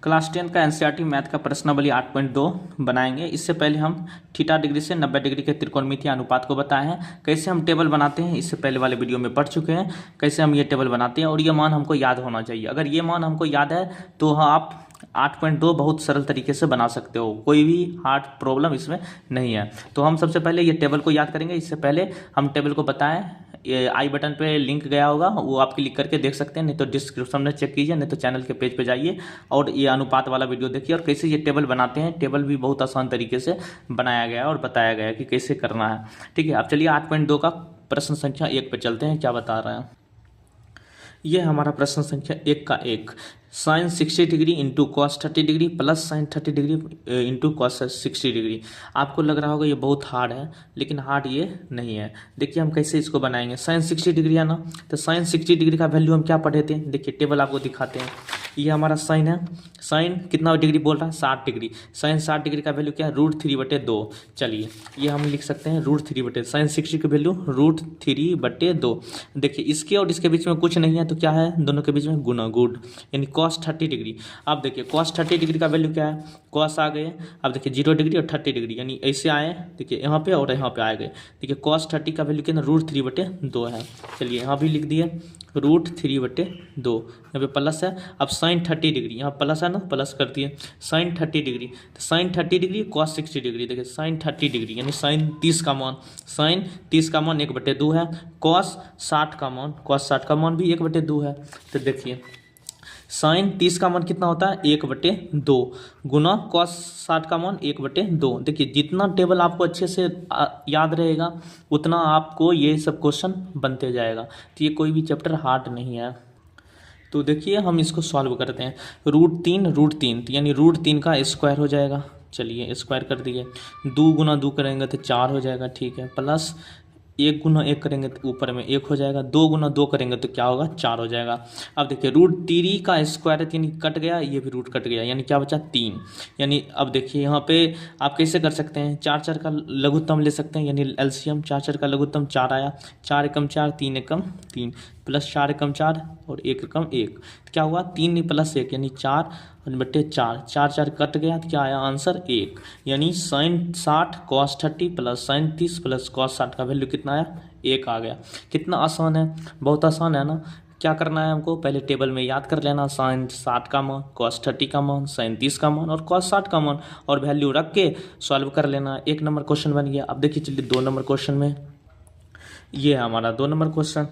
Class 10 का NCERT math का प्रश्नावली 8.2 बनाएंगे। इससे पहले हम थीटा डिग्री से 90 डिग्री के त्रिकोणमितीय अनुपात को बताए हैं। कैसे हम टेबल बनाते हैं इससे पहले वाले वीडियो में पढ़ चुके हैं। कैसे हम ये टेबल बनाते हैं और ये मान हमको याद होना चाहिए। अगर ये मान हमको याद है तो आप 8.2 बहुत सरल तरीके से बना सकते हो, कोई भी हार्ड प्रॉब्लम इसमें नहीं है। तो हम सबसे पहले ये टेबल को याद करेंगे। इससे पहले हम टेबल को बताएं, ये आई बटन पे लिंक गया होगा, वो आप क्लिक करके देख सकते हैं, नहीं तो डिस्क्रिप्शन में चेक कीजिए, नहीं तो चैनल के पेज पे जाइए और ये अनुपात वाला वीडियो देखिए और कैसे ये टेबल बनाते हैं। टेबल भी बहुत आसान तरीके से बनाया गया है और बताया गया है कि कैसे करना है। ठीक है, अब चलिए 8.2 का प्रश्न संख्या 1 पे चलते हैं, क्या बता रहे हैं। ये हमारा प्रश्न संख्या 1 का 1, sine 60 degree into cos 30 degree plus sine 30 degree into cos 60 degree. आपको लग रहा होगा ये बहुत हार्ड है, लेकिन हार्ड ये नहीं है। देखिए हम कैसे इसको बनाएंगे। साइन 60 डिग्री है ना, तो साइन 60 डिग्री का वैल्यू हम क्या पढ़े थे, देखिए टेबल आपको दिखाते हैं। ये हमारा साइन है, साइन कितना डिग्री बोल रहा है, 60 डिग्री। साइन 60 डिग्री का वैल्यू क्या है, √3/2। चलिए ये हम लिख सकते हैं √3/, साइन 60 की वैल्यू √3/2। देखिए इसके और इसके बीच में कुछ नहीं है तो क्या है, दोनों के बीच में गुना, गुड, यानी cos 30 डिग्री। अब देखिए cos 30 डिग्री का वैल्यू क्या है, cos आ गए। अब देखिए 0 डिग्री और 30 डिग्री, यानी ऐसे आए, देखिए यहाँ पे और यहाँ पे आ गए। देखिए cos 30 का वैल्यू कितना, √3/2 है। चलिए यहाँ भी लिख दिए √3/2, यहाँ पे प्लस है। अब साइन 30 डिग्री, यहाँ प्लस है ना, प्लस कर दिए। साइन 30 डिग्री, तो साइन 30 डिग्री cos 60 डिग्री। देखिए साइन 30 डिग्री यानी साइन 30 का मान, साइन 30 का मान 1/2 है। cos 60 का मान, cos 60 का मान भी 1/2 है। तो देखिए साइन 30 का मान कितना होता है, 1/2 गुना cos 60 का मान 1/2। देखिए जितना टेबल आपको अच्छे से याद रहेगा उतना आपको ये सब क्वेश्चन बनते जाएगा। तो ये कोई भी चैप्टर हार्ड नहीं है। तो देखिए हम इसको सॉल्व करते हैं। √3 तो यानी √3 का स्क्वायर हो जाएगा। चलिए स्क्वायर कर दिए, 2 गुना 2 करेंगे तो 4 हो जाएगा, ठीक है। प्लस 1 गुना 1 करेंगे तो ऊपर में 1 हो जाएगा, 2 गुना 2 करेंगे तो क्या होगा, 4 हो जाएगा। अब देखिए √3 का स्क्वायर है यानी कट गया, ये भी रूट कट गया, यानी क्या बचा 3। यानी अब देखिए यहाँ पे आप कैसे कर सकते हैं, 4 का लघुत्तम ले सकते हैं, यानी एलसीएम। 4 का लघुत्तम 4 आया, 4 एकम 4, 3 एकम 3, प्लस 4 एकम 4 और 1 एकम 1, तो क्या हुआ 3 प्लस 1 यानी 4/4। 4 कट गया तो क्या आया आंसर 1। यानी sine 60 cos 30 plus sine 30 plus cos 60 का वैल्यू कितना आया, 1 आ गया। कितना आसान है, बहुत आसान है ना। क्या करना है हमको, पहले टेबल में याद कर लेना, साइन 60 का मान, cos 30 का मान, साइन 30 का मान और cos 60 का मान, और वैल्यू रख के सॉल्व कर लेना। 1 नंबर क्वेश्चन बन गया। अब देखिए चलिए 2 नंबर क्वेश्चन में, ये है हमारा 2 number question.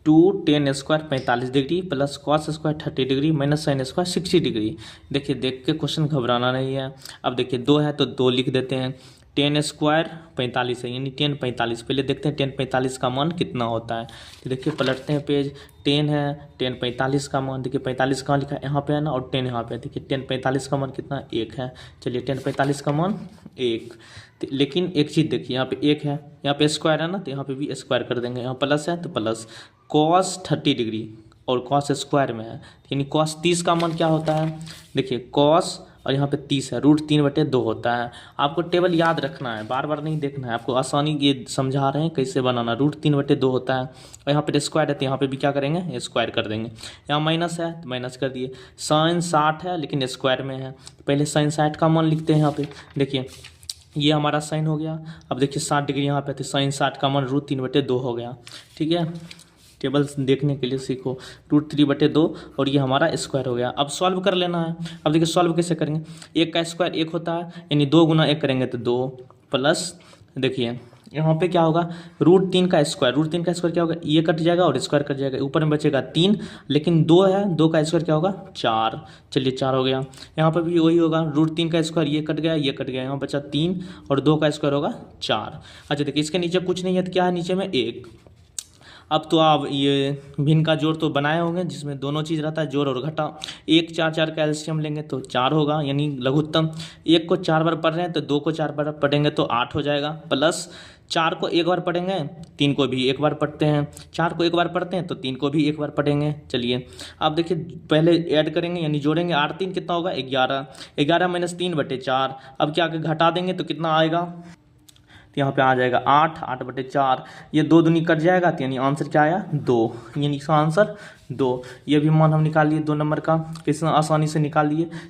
2 tan square 45 degree plus cos square 30 degree minus sine square 60 degree. देखिए देख के क्वेश्चन घबराना नहीं है। अब देखिए 2 है तो 2 लिख देते हैं। tan स्क्वायर 45 है यानी tan 45, पहले देखते हैं tan 45 का मान कितना होता है। तो देखिए पलटते हैं पेज, tan है, tan 45 का मान, देखिए 45 कहाँ लिखा है, यहाँ पे है ना, और tan यहाँ पे। देखिए tan 45 का मान कितना, 1 है। चलिए tan 45 का मान 1। लेकिन एक चीज़ देखिए, यहाँ पे 1 है, यहाँ पे स्क्वायर है ना, तो यहाँ पे भी स्क्वायर कर देंगे। यहाँ प्लस है तो प्लस, cos 30 डिग्री और cos स्क्वायर में है, यानी cos 30 का मान क्या होता है, देखिए cos और यहाँ पे 30 है, √3/2 होता है। आपको टेबल याद रखना है, बार बार नहीं देखना है, आपको आसानी ये समझा रहे हैं कैसे बनाना। √3/2 होता है और यहाँ पे स्क्वायर है तो यहाँ पे भी क्या करेंगे, स्क्वायर कर देंगे। यहाँ माइनस है तो माइनस कर दिए। साइन 60 है लेकिन स्क्वायर में है, पहले साइन 60 का मान लिखते हैं। यहाँ पे देखिए ये हमारा साइन हो गया। अब देखिए 60 डिग्री यहाँ पे, तो साइन 60 का मान √3/2 हो गया। ठीक है, टेबल देखने के लिए सीखो, √3/2 और ये हमारा स्क्वायर हो गया। अब सॉल्व कर लेना है। अब देखिए सॉल्व कैसे करेंगे, 1 का स्क्वायर 1 होता है, यानी 2 गुना 1 करेंगे तो 2, प्लस देखिए यहाँ पे क्या होगा, √3 का स्क्वायर क्या होगा, ये कट जाएगा और स्क्वायर कट जाएगा, ऊपर में बचेगा 3, लेकिन 2 है, 2 का स्क्वायर क्या होगा, 4। चलिए 4 हो गया। यहाँ पर भी वही होगा, √3 का स्क्वायर ये कट गया, ये कट गया, यहाँ बचा 3 और 2 का स्क्वायर होगा 4। अच्छा देखिए इसके नीचे कुछ नहीं है तो क्या है, नीचे में 1। अब तो आप ये भिन्न का जोड़ तो बनाए होंगे जिसमें दोनों चीज़ रहता है, जोड़ और घटा। 1 4 का एलसीएम लेंगे तो 4 होगा, यानी लघुत्तम। 1 को 4 बार पढ़ रहे हैं तो 2 को 4 बार पढ़ेंगे तो 8 हो जाएगा, प्लस 4 को 1 बार पढ़ेंगे, 3 को भी 1 बार पढ़ते हैं, 4 को 1 बार पढ़ते हैं तो 3 को भी 1 बार पढ़ेंगे। चलिए अब देखिए पहले ऐड करेंगे यानी जोड़ेंगे, 8 3 कितना होगा, 11। 11 माइनस 3/4। अब क्या घटा देंगे तो कितना आएगा, तो यहाँ पे आ जाएगा 8/4। ये 2 दूनी कट जाएगा तो यानी आंसर क्या आया, 2, यानी इसका आंसर 2। ये भी मान हम निकाल लिए 2 नंबर का, कितना आसानी से निकाल लिए।